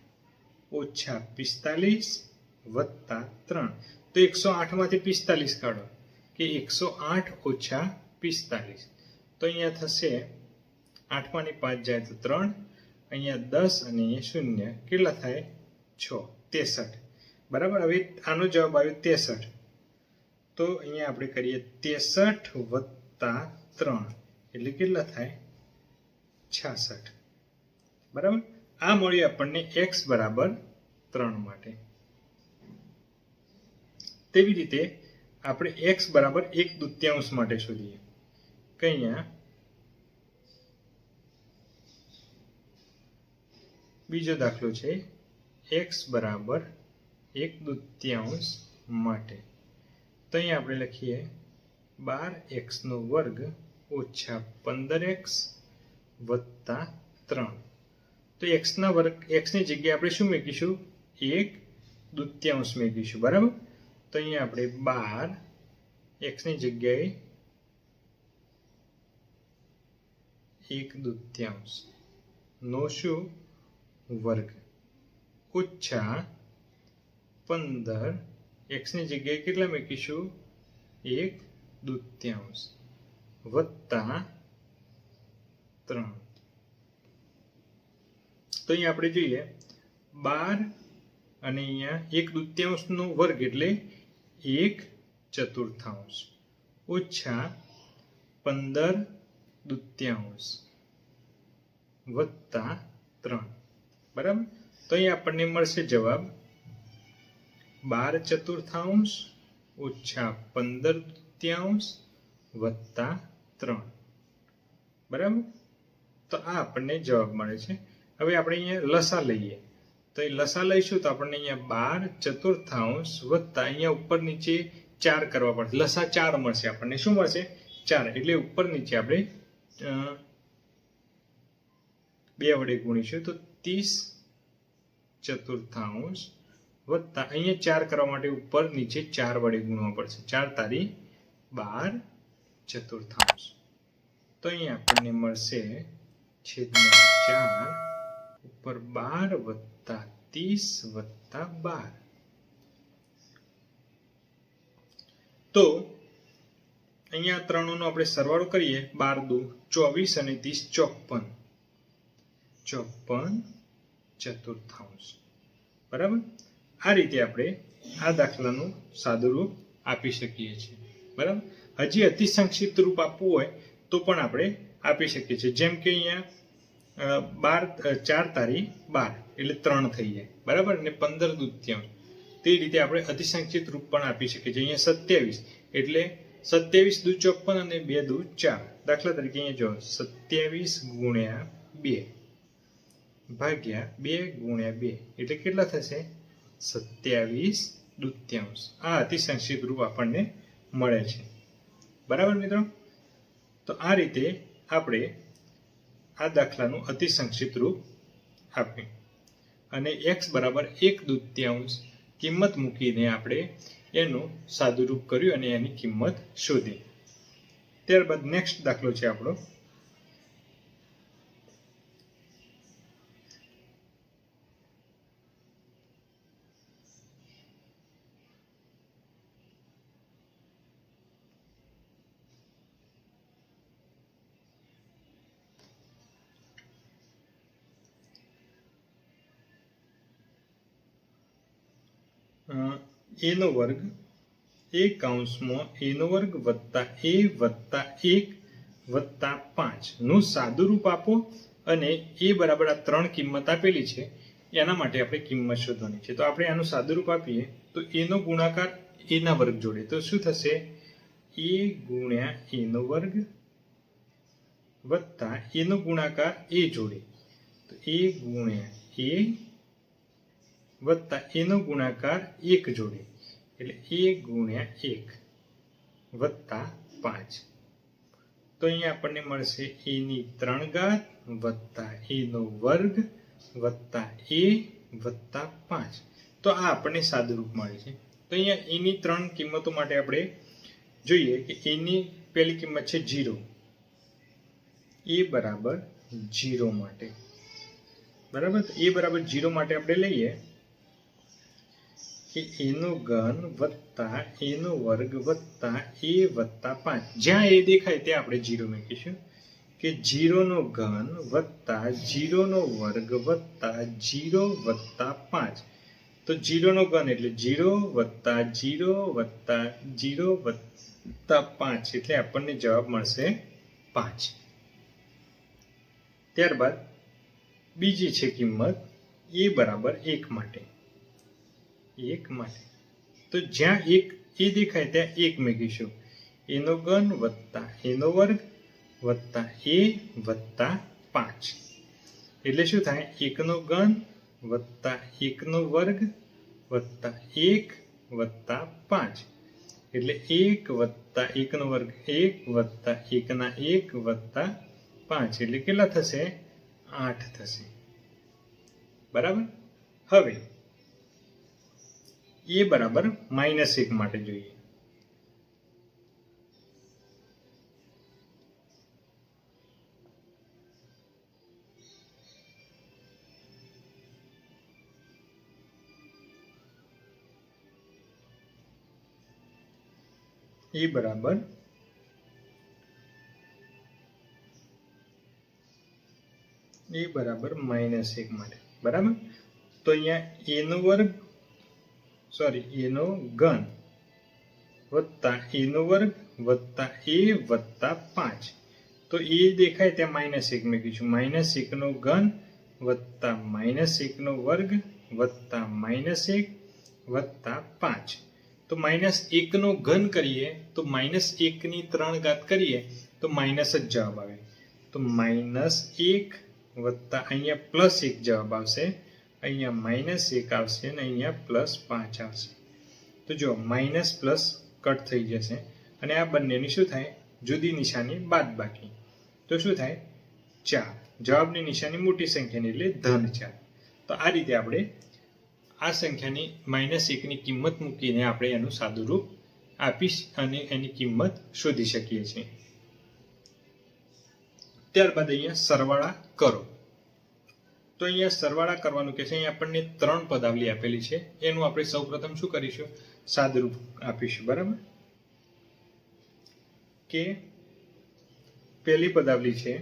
ઓછા 45 વત્તા 3 તો 108 માંથી 45 કાઢો કે 108 ઓછા 45 તો અહીંયા થશે 8 માંથી 5 જાય તો 3 અહીંયા 10 અને અહીંયા 0 કેટલા થાય 6 63 બરાબર હવે આનો જવાબ આવ્યો 63 તો અહીંયા આપણે કરીએ 63 વત્તા 3 એટલે કેટલા થાય 66 બરાબર આ મળ્યું આપણને x બરાબર 3 માટે તેવી રીતે આપણે x બરાબર 1/2 માટે શોધીએ કે અહીંયા બીજો દાખલો છે x બરાબર 1/2 માટે તો અહીંયા આપણે લખીએ 12x નો વર્ગ ઓછા 15x વત્તા 3 તો x ના વર્ગ x ની જગ્યાએ આપણે શું મૂકીશું 1/2 મૂકીશું બરાબર તો અહીંયા આપણે 12 x ની જગ્યાએ 1/2 નો શું વર્ગ ઓછા 15 x ની જગ્યાએ કેટલા મૂકીશું 1/2 વત્તા 3 તો અહીંયા આપણે જોઈએ 12 અને અહીંયા 1/2 નો વર્ગ એટલે 1/4 ઓછા 15/2 વત્તા 3 બરાબર તો અહીંયા આપણને મળશે જવાબ 12/4 ઓછા 15/2 વત્તા 3 બરાબર તો આ આપણને જવાબ મળે છે હવે આપણે અહીંયા લસા લઈએ તો એ લસા લઈશું તો આપણને અહીંયા 12/4 વત્તા અહીંયા ઉપર નીચે 4 કરવા પડશે લસા 4 મળશે આપણને શું મળશે 4 એટલે ઉપર નીચે આપણે 2 વડે ગુણીશું તો 30/4 વત્તા અહીંયા 4 કરવા માટે ઉપર નીચે 4 વડે ગુણવા પડશે 4 તારી 12/4 તો અહીંયા આપણને મળશે છેદમાં 4 ઉપર 12 વત્તા 30 વત્તા 12 તો અહીંયા ત્રણોનો આપણે સરવાળો કરીએ, 12 × 2 = 24 અને 30 = 54 ચતુર્થાંશ. બરાબર. આ રીતે આપણે આ દાખલાનું સાદુરૂપ આપી શકીએ છીએ. બરાબર. હજી અતિ સંક્ષિપ્ત રૂપ આપવું હોય તો પણ આપણે આપી શકીએ છીએ. જેમ કે અહીંયા 4 તારી 12 એટલે 3 થઈ જાય. બરાબર. અને 15 દૂત્યાંશ, તે રીતે આપણે અતિ સંક્ષિપ્ત રૂપ પણ આપી શકીએ છીએ. અહીંયા 27 એટલે 27 × 2 = 54 અને 2 × 4. દાખલા તરીકે અહીંયા જો 27 × 2 ભાગ્યા 2 × 2 એટલે કેટલા થશે? 27 દૂત્યાંશ. આ અતિ સંક્ષિપ્ત રૂપ આપણને મળે છે. બરાબર મિત્રો. તો આ રીતે આપણે આ દાખલાનું અતિ સંક્ષિપ્ત રૂપ આપ્યું અને x = 1/2 કિંમત મૂકીને આપણે એનું સાદુરૂપ કર્યું અને એની કિંમત શોધી. ત્યારબાદ નેક્સ્ટ દાખલો છે આપણો a² a² નું સાદુરૂપ આપો અને a બરાબર આ 3 કિંમત આપેલી છે એના માટે આપણે કિંમત શોધવાની છે. તો આપણે આનું સાદુરૂપ આપીએ તો a નો ગુણાકાર a² જોડે, તો શું થશે? a × a² વત્તા a નો ગુણાકાર a જોડે, તો a × a વત્તા a નો ગુણાકાર 1 જોડે એટલે a × 1 વત્તા 5. તો અહીંયા આપણને મળશે a³ વત્તા a² વત્તા a વત્તા 5. તો આ આપણને સાદુરૂપ મળે છે. તો અહીંયા એની 3 કિંમતો માટે આપણે જોઈએ કે એની પહેલી કિંમત છે 0, a બરાબર 0 માટે. બરાબર. a બરાબર 0 માટે આપણે લઈએ કે a³ વત્તા a² વત્તા a વત્તા 5. જ્યાં a દેખાય ત્યાં આપણે 0 મૂકીશું કે 0³ વત્તા 0² વત્તા 0 વત્તા 5. તો 0³ એટલે 0 વત્તા 0 વત્તા 0 વત્તા 5 એટલે આપણને જવાબ મળશે 5. ત્યારબાદ બીજી છે કિંમત a બરાબર 1 માટે. 1 માટે તો જ્યાં 1 a દેખાય ત્યાં 1 મૂકીશું. a³ વત્તા a² વત્તા a વત્તા 5 એટલે શું થાય? 1³ વત્તા 1² વત્તા 1 વત્તા 5 એટલે 1 વત્તા 1² 1 વત્તા 1/1 વત્તા 5 એટલે કેટલા થશે? 8 થશે. બરાબર. હવે a બરાબર -1 માટે જોઈએ. a બરાબર -1 માટે. બરાબર. તો અહીંયા a² વત્તા a² વત્તા a વત્તા 5. તો a દેખાય ત્યાં -1 મૂકીશું. -1³ વત્તા -1² વત્તા -1 વત્તા 5. તો -1³ કરીએ તો -1 ની 3 ઘાત કરીએ તો માઇનસ જ જવાબ આવે. તો -1 વત્તા અહીંયા +1 જવાબ આવશે, અહીંયા -1 આવશે અને અહીંયા +5 આવશે. તો જો માઇનસ પ્લસ કટ થઈ જશે અને આ બંનેની શું થાય? જુદી નિશાની બાદબાકી. તો શું થાય? 4. જવાબની નિશાની મોટી સંખ્યાની એટલે ધન 4. તો આ રીતે આપણે આ સંખ્યાની -1 ની કિંમત મૂકીને આપણે એનું સાદુરૂપ આપી અને એની કિંમત શોધી શકીએ છીએ. ત્યારબાદ અહીંયા સરવાળા કરો. તો અહીંયા સરવાળા કરવાનું કે છે. અહીંયા આપણને 3 પદાવલી આપેલી છે. એનું આપણે સૌપ્રથમ શું કરીશું? સાદુરૂપ આપીશું. બરાબર. કે પહેલી પદાવલી છે,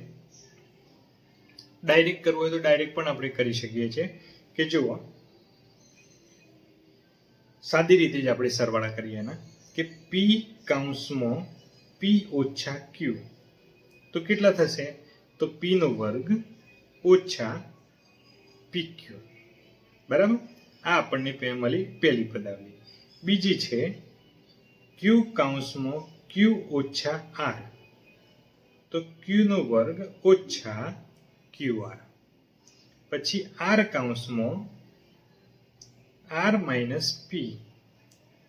ડાયરેક્ટ કરવું હોય તો ડાયરેક્ટ પણ આપણે કરી શકીએ છીએ કે જુઓ સાદી રીતે જ આપણે સરવાળા કરીએ એના કે પી કૌંસમાં પી ઓછા ક્યુ તો કેટલા થશે તો પી નો વર્ગ ઓછા પી ક્યુ બરાબર. આ આપણને મળી પહેલી પદાવલી. બીજી છે ક્યુ કૌંસમાં ક્યુ ઓછા આર તો ક્યુ નો વર્ગ ઓછા ક્યુ આર. પછી આર કૌંસમાં આર માઇનસ પી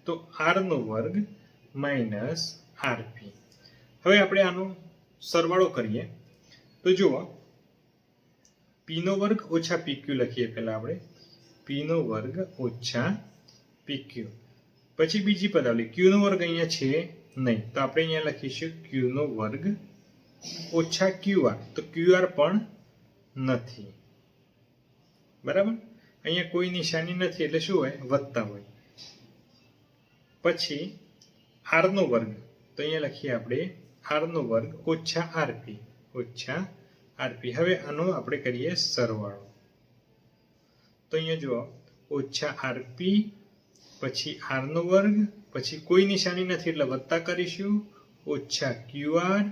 તો આર નો વર્ગ માઇનસ આર પી. હવે આપણે આનો સરવાળો કરીએ તો જુઓ પી નો વર્ગ ઓછા પી ક્યુ લખીએ પહેલા આપણે પી નો વર્ગ ઓછા પી ક્યુ. પછી બીજી પદાવલી ક્યુ નો વર્ગ અહીંયા છે નહીં તો આપણે અહીંયા લખીશું ક્યુ નો વર્ગ ઓછા ક્યુ આર તો ક્યુ આર પણ નથી બરાબર. અહીંયા કોઈ નિશાની નથી એટલે શું હોય વત્તા હોય. પછી આર નો વર્ગ તો અહીંયા લખીએ આપણે આર નો વર્ગ ઓછા આરપી ઓછા આરપી. હવે આનો આપણે કરીએ સરવાળો તો અહીંયા જુઓ ઓછા આરપી પછી આર નો વર્ગ પછી કોઈ નિશાની નથી એટલે વત્તા કરીશું ઓછા ક્યુ આર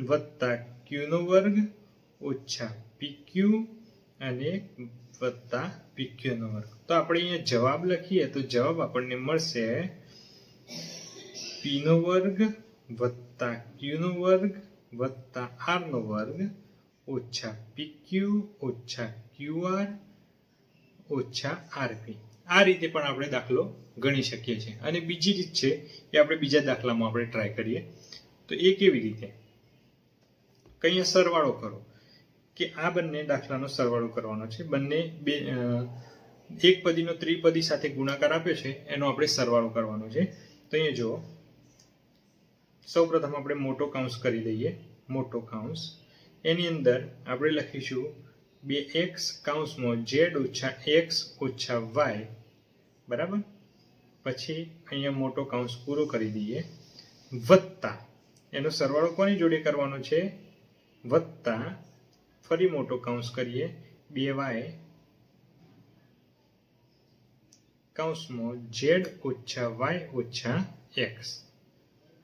વત્તા ક્યુ નો વર્ગ ઓછા પી ક્યુ અને વત્તા પી ક્યુ નો વર્ગ. તો આપણે અહીંયા જવાબ લખીએ તો જવાબ આપણને મળશે પી નો વર્ગ વત્તા ક્યુ નો વર્ગ વત્તા આર નો વર્ગ ઓછા પી ક્યુ ઓછા ક્યુ આર ઓછા આરપી. આ રીતે પણ આપણે દાખલો ગણી શકીએ છીએ. અને બીજી રીત છે એ આપણે બીજા દાખલામાં આપણે ટ્રાય કરીએ તો એ કેવી રીતે કે અહીંયા સરવાળો કરો કે આ બંને દાખલાનો સરવાળો કરવાનો છે. બંને બે એક પદીનો ત્રિપદી સાથે ગુણાકાર આપ્યો છે એનો આપણે સરવાળો કરવાનો છે. તો અહીંયા જુઓ સૌપ્રથમ આપણે મોટો કૌંસ કરી દઈએ મોટો કૌંસ એની અંદર આપણે લખીશું 2x કૌંસમાં z ઓછા x ઓછા y બરાબર. પછી અહીંયા મોટો કૌંસ પૂરો કરી દઈએ વત્તા એનો સરવાળો કોની જોડે કરવાનો છે વત્તા ફરી મોટો કૌંસ કરીએ 2y કૌંસમાં z ઓછા y ઓછા x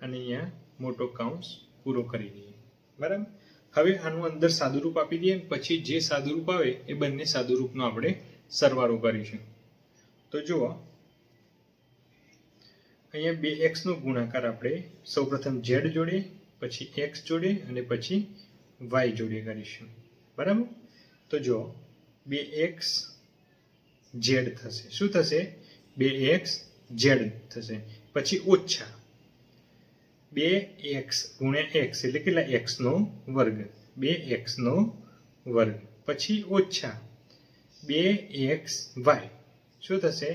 અને અહીંયા મોટો કૌંસ પૂરો કરી દઈએ બરાબર. હવે આનું અંદર સાદુરૂપ આપી દઈએ પછી જે સાદુરૂપ આવે એ બંને સાદુરૂપનો આપણે સરવાળો કરીશું. તો જુઓ અહીંયા 2x નો ગુણાકાર આપણે સૌપ્રથમ z જોડે પછી x જોડે અને પછી y જોડે કરીશું બરાબર. તો જો 2x z થશે શું થશે 2x z થશે પછી ઓછા 2x ગુણ્યા x એટલે કેટલા x નો વર્ગ 2x નો વર્ગ પછી ઓછા 2xy શું થશે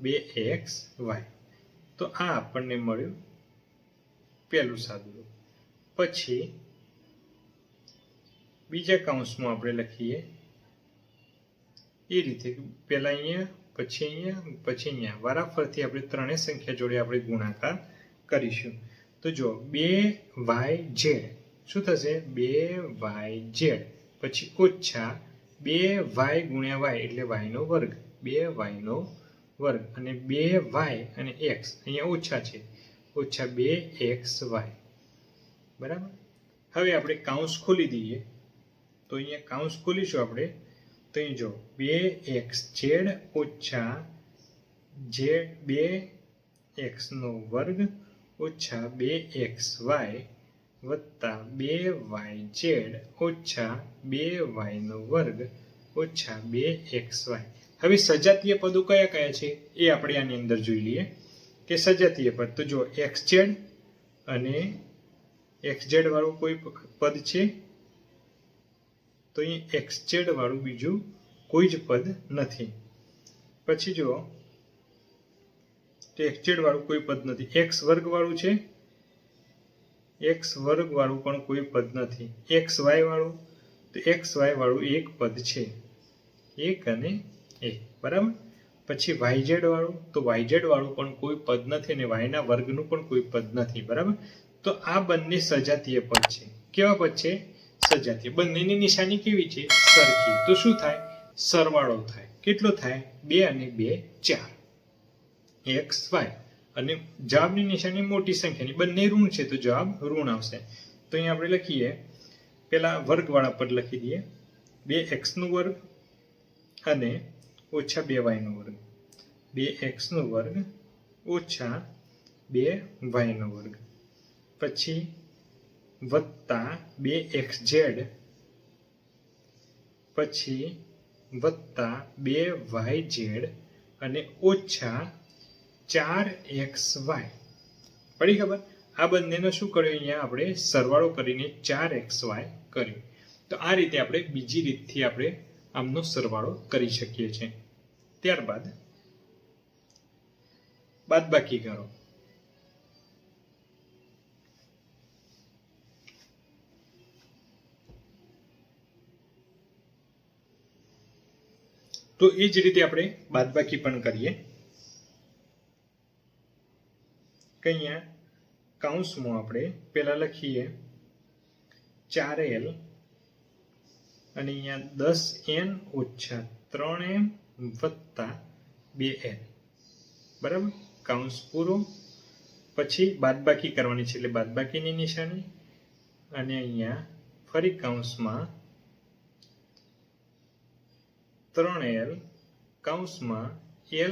2xy. તો આ આપણને મળ્યું પહેલું સાદુરૂપ. પછી બીજા કૌંસમાં આપણે લખીએ એ રીતે પહેલા અહીંયા પછી અહીંયા વારાફરતી આપણે ત્રણેય સંખ્યા જોડે આપણે ગુણાકાર કરીશું. તો જો 2yz શું થશે 2yz પછી ઓછા 2y ગુણ્યા y એટલે y નો વર્ગ 2y નો વર્ગ અને 2y અને x અહીંયા ઓછા છે ઓછા 2xy બરાબર. હવે આપણે કૌંસ ખોલી દઈએ તો અહીંયા કૌંસ ખોલીશું આપણે તો અહીં જો 2xz ઓછા 2x નો વર્ગ ઓછા 2xy વત્તા 2yz ઓછા 2y નો વર્ગ ઓછા 2xy. હવે સજાતીય પદો કયા કયા છે એ આપણે આની અંદર જોઈ લઈએ કે સજાતીય પદ તો જો xz અને xz વાળું કોઈ પદ છે તો અહીં xz વાળું બીજું કોઈ જ પદ નથી. પછી જુઓ તો xz વાળું કોઈ પદ નથી. x વર્ગ વાળું છે x વર્ગ વાળું પણ કોઈ પદ નથી. xy વાળું તો xy વાળું એક પદ છે 1 અને 1 બરાબર. પછી yz વાળું તો yz વાળું પણ કોઈ પદ નથી અને y ના વર્ગનું પણ કોઈ પદ નથી બરાબર. તો આ બંને સજાતીય પદ છે. કેવા પદ છે? સજાતીય. બંનેની નિશાની કેવી છે? સરખી. તો શું થાય? સરવાળો થાય. કેટલો થાય? 2 અને 2 4 x y. અને જવાબની નિશાની મોટી સંખ્યાની, બંને ઋણ છે તો જવાબ ઋણ આવશે. તો અહીંયા આપણે લખીએ, પેલા વર્ગવાળા પદ લખી દઈએ, 2x નો વર્ગ અને ઓછા 2y નો વર્ગ. 2x નો વર્ગ ઓછા 2y નો વર્ગ. પછી વત્તા 2xz, પછી વત્તા 2yz અને ઓછા 4xy. પડી ખબર? આ બંનેનો શું કર્યું? અહીંયા આપણે સરવાળો કરીને 4xy કર્યું. તો આ રીતે આપણે બીજી રીતથી આપણે આમનો સરવાળો કરી શકીએ છીએ. ત્યારબાદ બાદબાકી કરો. તો એ જ રીતે આપણે બાદબાકી પણ કરીએ. કે અહીંયા કૌંસમાં આપણે પેલા લખીએ 4l અને અહીંયા 10n ઓછા 3m વત્તા 2n. બરાબર? કૌંસ પૂરો. પછી બાદબાકી કરવાની છે એટલે બાદબાકીની નિશાની, અને અહીંયા ફરી કૌંસમાં 3l કૌંસમાં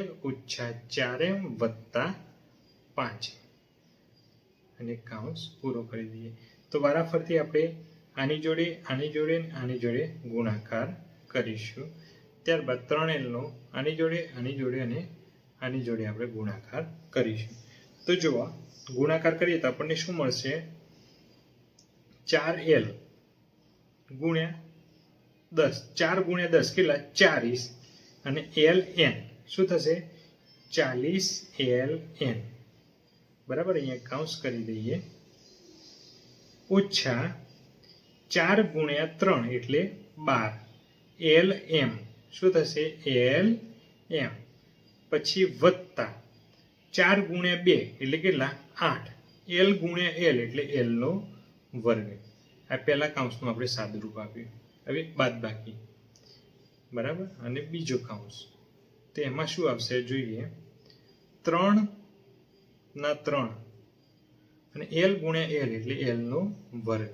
l ઓછા 4m વત્તા 5 અને કૌંસ પૂરો કરી દઈએ. તો વારાફરતી આપણે આની જોડે આની જોડે આની જોડે ગુણાકાર કરીશું. ત્યારબાદ 3l નો આની જોડે આની જોડે અને આની જોડે આપણે ગુણાકાર કરીશું. તો જુઓ, ગુણાકાર કરીએ તો આપણને શું મળશે? 4l ગુણ્યા 10. 4 ગુણ્યા 10 કેટલા? 40. અને ln શું થશે? 40ln. બરાબર? અહીંયા કૌંસ કરી દઈએ. ઓછા 4 ગુણ્યા 3 એટલે 12. lm શું થશે? lm. પછી વત્તા 4 ગુણ્યા 2 એટલે કેટલા? 8. l ગુણ્યા l એટલે l નો વર્ગ. આ પહેલા કૌંસનું આપણે સાદુરૂપ આપ્યું. હવે બાદબાકી. બરાબર? અને બીજો કૌંસ, તો એમાં શું આવશે જોઈએ. 3 ના 3 અને l ગુણ્યા l એટલે l નો વર્ગ.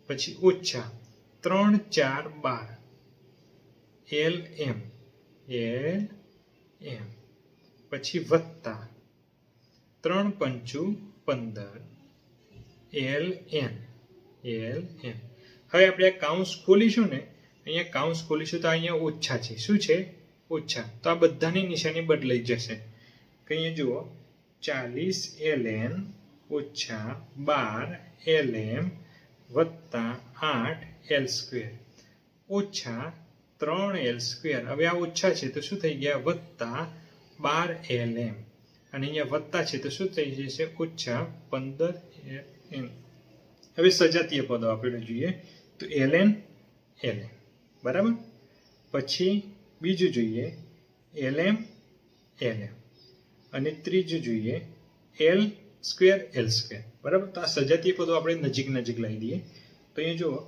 પછી ઓછા 3 4 12 lm lm. પછી વત્તા 3 5 15 ln ln. હવે આપણે આ કૌંસ ખોલીશું ને, અહીંયા કૌંસ ખોલીશું તો અહીંયા ઓછા છે. શું છે? ઓછા. તો આ બધાની નિશાની બદલાઈ જશે. કે અહીંયા જુઓ, 40 ln ઓછા 12 lm વત્તા 8 l સ્ક્વેર ઓછા 3l સ્ક્વેર. હવે આ ઓછા છે તો શું થઈ ગયા? વત્તા 12 lm. અને અહીંયા વત્તા છે તો શું થઈ જશે? ઓછા 15 ln. હવે સજાતીય પદો આપણે જોઈએ તો ln ln. બરાબર? પછી બીજું જોઈએ lm lm. અને ત્રીજું જોઈએ l સ્ક્વેર l સ્ક્વેર. બરાબર? તો આ સજાતીય પદો આપણે નજીક નજીક લઈ દઈએ. તો અહીંયા જુઓ,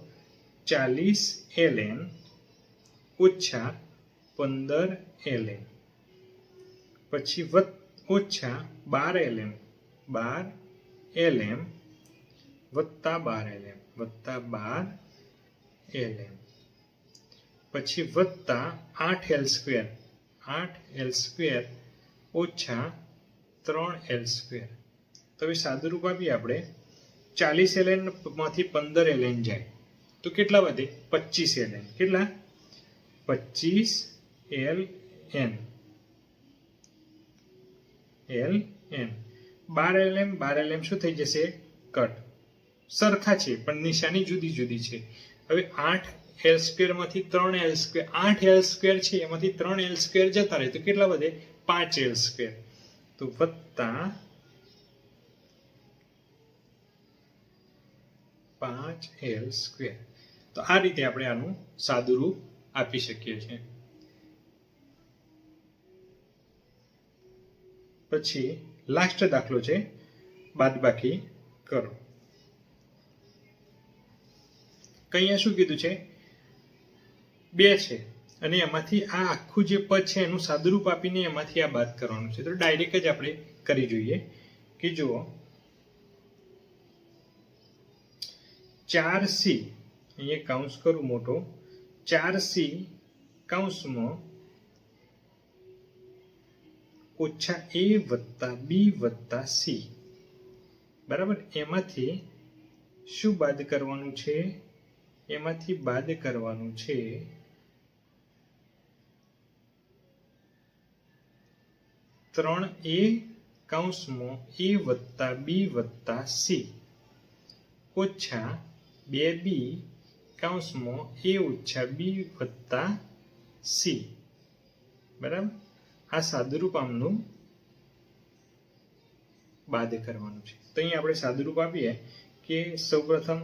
40 ln ઓછા 15 ln. પછી ઓછા 12 lm 12 lm વત્તા 12 lm વત્તા 12 lm. પછી વત્તા 8l સ્ક્વેર 8l સ્ક્વેર ઓછા 3l સ્ક્વેર. તો હવે સાદુરૂપ આપીએ આપણે. 40 ln માંથી 15 ln જાય તો કેટલા વધે? 25 ln. કેટલા? 25 ln ln. 12 lm 12 lm શું થઈ જશે? કટ. સરખા છે પણ નિશાની જુદી જુદી છે. હવે 8l સ્ક્વેર માંથી 3l સ્ક્વેર, 8l સ્ક્વેર છે એમાંથી 3l સ્ક્વેર જતા રહે તો કેટલા વધે? 5l square. તો વત્તા 5l સ્ક્વેર. તો આ રીતે આપણે આનું સાદુરૂપ આપી શકીએ છીએ. પછી લાસ્ટ દાખલો છે બાદબાકી કરો. અહીંયા શું કીધું છે 2 છે અને એમાંથી આ આખું જે પદ છે એનું સાદુરૂપ આપીને એમાંથી આ બાદ કરવાનું છે. તો ડાયરેક્ટ જ આપણે કરી જોઈએ કે જુઓ 4c અહીંયા કૌંસ કરું મોટો 4c કૌંસમાં ઓછા a વત્તા b વત્તા c બરાબર. એમાંથી શું બાદ કરવાનું છે? એમાંથી બાદ કરવાનું છે 3a કૌંસમાં a વત્તા b વત્તા c ઓછા 2b કૌંસમાં a ઓછા b વત્તા c બરાબર. આ સાદુરૂપ આમનું બાદ કરવાનું છે. તો અહીંયા આપણે સાદુરૂપ આપીએ કે સૌપ્રથમ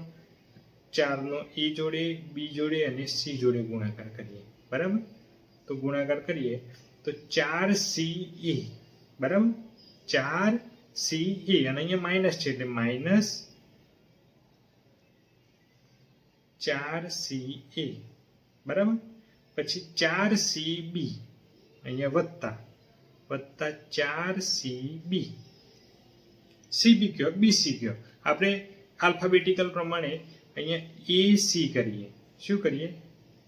4 નો a જોડે b જોડે અને c જોડે ગુણાકાર કરીએ બરાબર. તો ગુણાકાર કરીએ તો 4ca બરાબર. 4ca અને અહીંયા માઇનસ છે એટલે માઇનસ 4ca બરાબર. પછી 4cb અહીંયા વત્તા 4cb cb કયો bc કયો. આપણે આલ્ફાબેટિકલ પ્રમાણે અહીંયા ac કરીએ. શું કરીએ?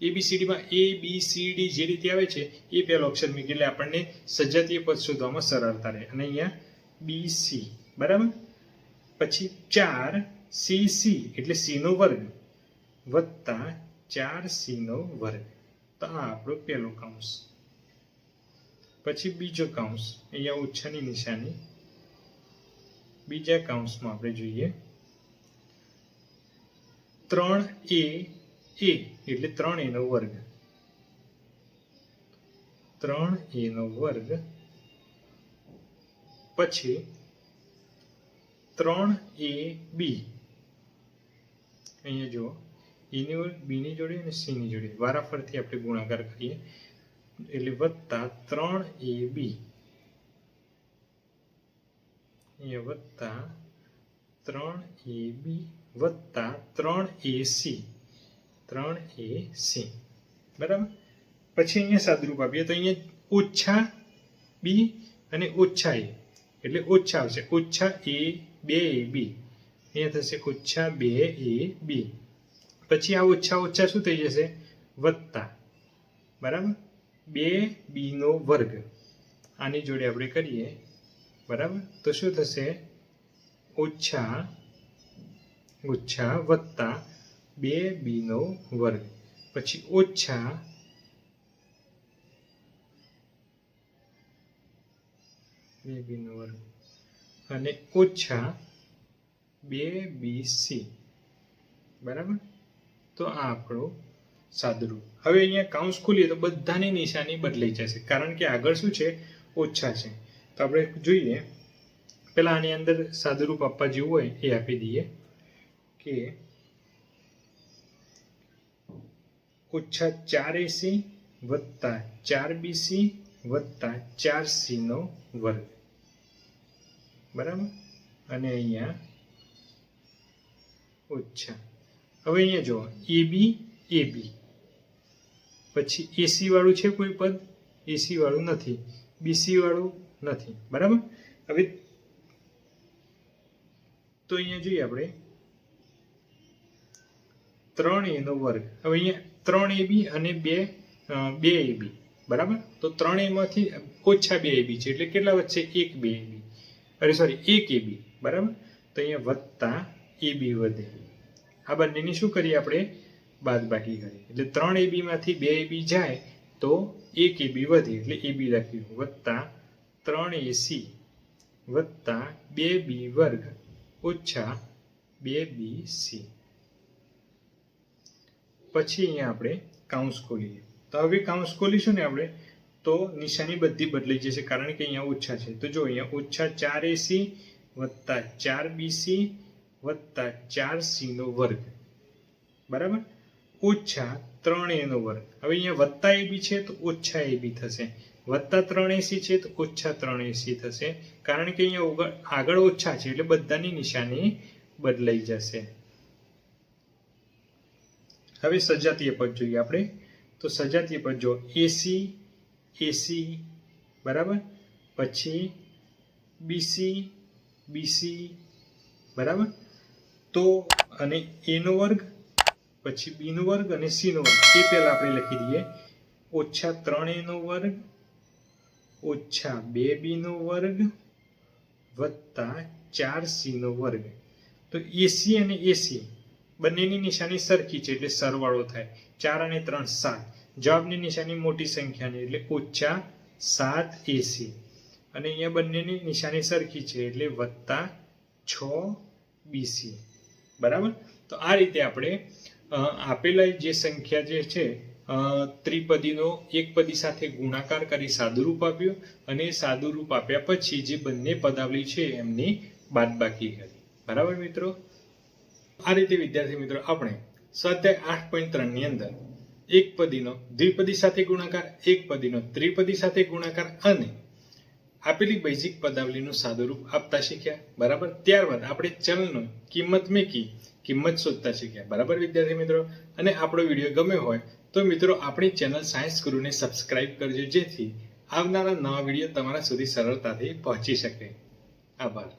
ABCD માં a b c d જે રીતે આવે છે એ પહેલો અક્ષર મૂકી એટલે આપણને સજાતીય પદ શોધવામાં સરળતા રહે. અને અહીંયા bc બરાબર. પછી 4cc એટલે c નો વર્ગ વત્તા 4c નો વર્ગ. તો આ આપણો પહેલો કૌંસ. પછી બીજો કૌંસ અહીંયા ઓછાની નિશાની. બીજા કૌંસમાં આપણે જોઈએ 3a એટલે 3a નો વર્ગ 3a નો વર્ગ પછી 3ab અહીંયા જુઓ a ની b ની જોડે અને c ની જોડે વારાફરતી આપણે ગુણાકાર કરીએ એટલે વત્તા 3ab અહીંયા વત્તા 3ab વત્તા 3ac બરાબર. પછી અહીંયા સાદુરૂપ આપીએ તો અહીંયા ઓછા b અને ઓછા a એટલે ઓછા આવશે ઓછા a 2ab અહીંયા થશે ઓછા 2ab. પછી આ ઓછા ઓછા શું થઈ જશે? વત્તા બરાબર 2b નો વર્ગ. આની જોડે આપણે કરીએ બરાબર. તો શું થશે? ઓછા વત્તા 2b નો વર્ગ પછી ઓછા 2b નો વર્ગ અને ઓછા 2bc બરાબર. તો આ આપણો સાદુરૂપ. હવે અહીંયા કૌંસ ખોલીએ તો બધાની નિશાની બદલાઈ જશે કારણ કે આગળ શું છે? ઓછા છે. તો આપણે જોઈએ પહેલા આની અંદર સાદુરૂપ આપવા જેવું હોય એ આપી દઈએ કે ઓછા 4ac વત્તા 4bc વત્તા 4c નો વર્ગ બરાબર. અને અહીંયા ઓછા. હવે અહીંયા જુઓ ab પછી ac વાળું છે કોઈ પદ? ac વાળું નથી. bc વાળું નથી બરાબર. હવે તો અહીંયા જોઈએ આપણે 3a નો વર્ગ. હવે અહીંયા 3ab અને 2ab બરાબર. તો 3a માંથી ઓછા 2ab છે એટલે કેટલા વધશે? 1ab બરાબર. તો અહીંયા વત્તા ab વધે. આ બંનેની શું કરીએ આપણે? બાદબાકી કરીએ. એટલે 3ab માંથી 2ab જાય તો 1ab વધે એટલે ab લખ્યું વત્તા 3ac વત્તા 2b વર્ગ ઓછા 2bc. પછી અહીંયા આપણે કૌંસ ખોલીએ. તો હવે કૌંસ ખોલીશું ને આપણે તો નિશાની બધી બદલાઈ જશે કારણ કે અહીંયા ઓછા છે. તો જો અહીંયા ઓછા 4ac વત્તા 4bc વત્તા 4c નો વર્ગ બરાબર ઓછા 3a નો વર્ગ. હવે અહીંયા વત્તા ab છે તો ઓછા ab થશે. વત્તા 3ac છે તો ઓછા 3ac થશે કારણ કે અહીંયા આગળ ઓછા છે એટલે બધાની નિશાની બદલાઈ જશે. હવે સજાતીય પદ જોઈએ આપણે. તો સજાતીય પદ જો એસી, એસી, બરાબર, પછી બીસી, બીસી, બરાબર. તો અને એ નો વર્ગ, પછી બી નો વર્ગ અને સી નો વર્ગ એ પહેલા આપણે લખી દઈએ. -3a નો વર્ગ -2b નો વર્ગ વત્તા 4c નો વર્ગ. તો એસી અને એસી બંનેની નિશાની સરખી છે એટલે સરવાળો થાય. 4 અને 3 7. જવાબની નિશાની મોટી સંખ્યાની એટલે -7ac. અને અહીંયા બંનેની નિશાની સરખી છે એટલે +6bc. બરાબર. તો આ રીતે આપણે આપેલા જે સંખ્યા જે છે ત્રિપદીનો એકપદી સાથે ગુણાકાર કરી સાદુરૂપ આપ્યું અને સાદુરૂપ આપ્યા પછી જે બંને પદાવલી છે એમની બાદબાકી કરી. બરાબર મિત્રો. આ રીતે વિદ્યાર્થી મિત્રો આપણે સ્વાધ્યાય 8.3 ની અંદર એકપદીનો દ્વિપદી સાથે ગુણાકાર, એકપદીનો ત્રિપદી સાથે ગુણાકાર અને આપેલી બેઝિક પદાવલીનું સાદુરૂપ આપતા શીખ્યા. બરાબર. ત્યારબાદ આપણે ચલનો કિંમત મેકી કિંમત શોધતા શીખ્યા. બરાબર વિદ્યાર્થી મિત્રો. અને આપણો વિડીયો ગમ્યો હોય તો મિત્રો આપણી ચેનલ સાયન્સ ગુરુને સબસ્ક્રાઇબ કરજો જેથી આવનારા નવા વિડીયો તમારા સુધી સરળતાથી પહોંચી શકે. આભાર.